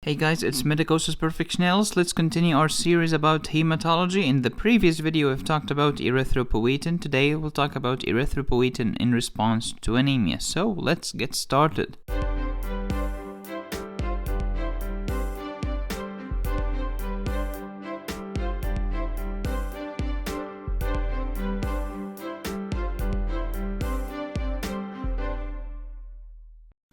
Hey guys, it's Medicosis Perfectionalis. Let's continue our series about hematology. In the previous video, we've talked about erythropoietin. Today, we'll talk about erythropoietin in response to anemia. So, let's get started.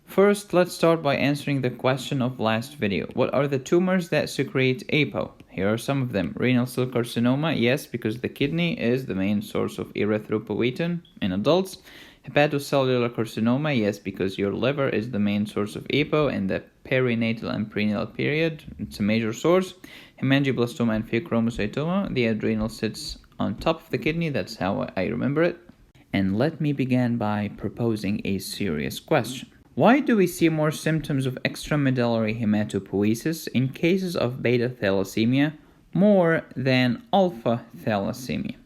First, let's start by answering the question of last video. What are the tumors that secrete EPO? Here are some of them. Renal cell carcinoma, yes, because the kidney is the main source of erythropoietin in adults. Hepatocellular carcinoma, yes, because your liver is the main source of EPO in the perinatal and prenatal period. It's a major source. Hemangioblastoma and pheochromocytoma, the adrenal sits on top of the kidney. That's how I remember it. And let me begin by proposing a serious question. Why do we see more symptoms of extramedullary hematopoiesis in cases of beta thalassemia more than alpha thalassemia?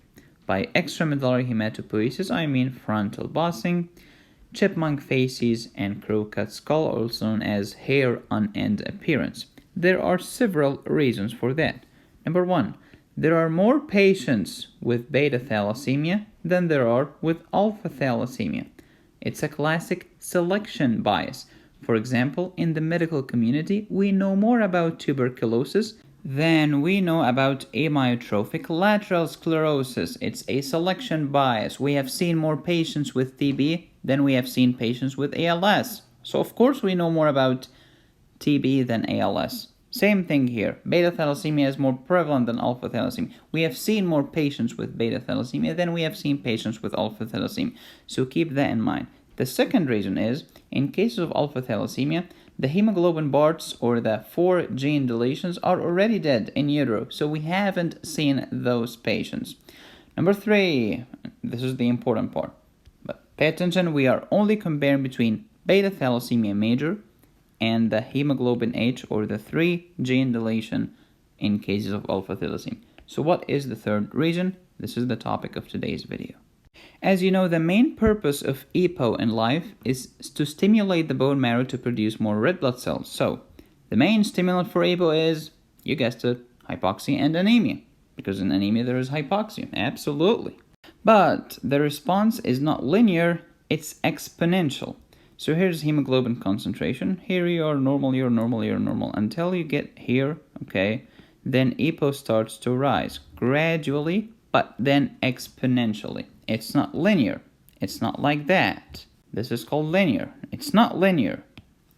By extramedullary hematopoiesis, I mean frontal bossing, chipmunk faces, and crow-cut skull, also known as hair on end appearance. There are several reasons for that. Number one, there are more patients with beta thalassemia than there are with alpha thalassemia. It's a classic selection bias. For example, in the medical community, we know more about tuberculosis than we know about amyotrophic lateral sclerosis. It's a selection bias. We have seen more patients with TB than we have seen patients with ALS. So of course we know more about TB than ALS. Same thing here. Beta thalassemia is more prevalent than alpha thalassemia. We have seen more patients with beta thalassemia than we have seen patients with alpha thalassemia. So keep that in mind. The second reason is, in cases of alpha thalassemia, the hemoglobin BARTs, or the 4 gene deletions, are already dead in utero. So we haven't seen those patients. Number 3, this is the important part. But pay attention, we are only comparing between beta thalassemia major and the hemoglobin H, or the 3 gene deletion in cases of alpha thalassemia. So what is the third reason? This is the topic of today's video. As you know, the main purpose of EPO in life is to stimulate the bone marrow to produce more red blood cells. So the main stimulant for EPO is, you guessed it, hypoxia and anemia. Because in anemia there is hypoxia, absolutely. But the response is not linear, it's exponential. So here's hemoglobin concentration. Here you're normal, until you get here, okay? Then EPO starts to rise gradually, but then exponentially. It's not linear. It's not like that. This is called linear. It's not linear.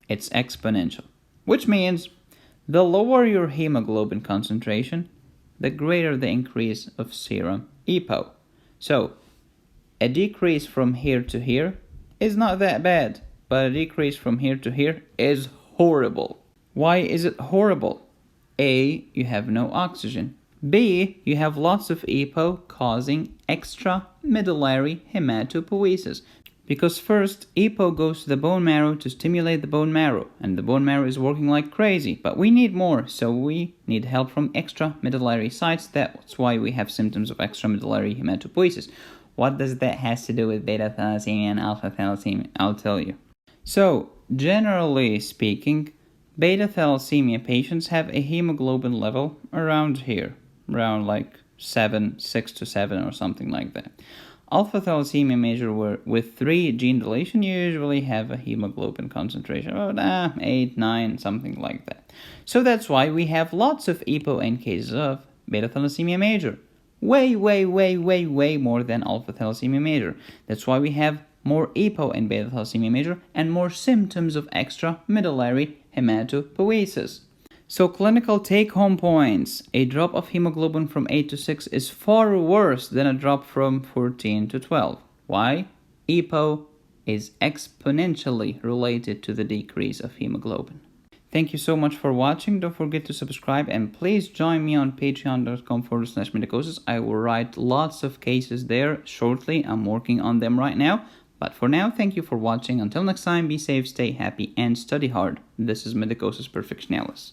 It's exponential. Which means the lower your hemoglobin concentration, the greater the increase of serum EPO. So a decrease from here to here is not that bad. But a decrease from here to here is horrible. Why is it horrible? A, you have no oxygen. B, you have lots of EPO causing extramedullary hematopoiesis. Because first, EPO goes to the bone marrow to stimulate the bone marrow, and the bone marrow is working like crazy. But we need more, so we need help from extramedullary sites. That's why we have symptoms of extramedullary hematopoiesis. What does that have to do with beta thalassemia and alpha thalassemia? I'll tell you. So, generally speaking, beta thalassemia patients have a hemoglobin level around here, around like 6 to 7 or something like that. Alpha thalassemia major with 3 gene deletion usually have a hemoglobin concentration of 8, 9, something like that. So that's why we have lots of EPO in cases of beta thalassemia major. Way more than alpha thalassemia major. That's why we have more EPO in beta thalassemia major and more symptoms of extramedullary hematopoiesis. So clinical take-home points. A drop of hemoglobin from 8 to 6 is far worse than a drop from 14 to 12. Why? EPO is exponentially related to the decrease of hemoglobin. Thank you so much for watching. Don't forget to subscribe and please join me on patreon.com/medicosis. I will write lots of cases there shortly. I'm working on them right now. But for now, thank you for watching. Until next time, be safe, stay happy, and study hard. This is Medicosis Perfectionalis.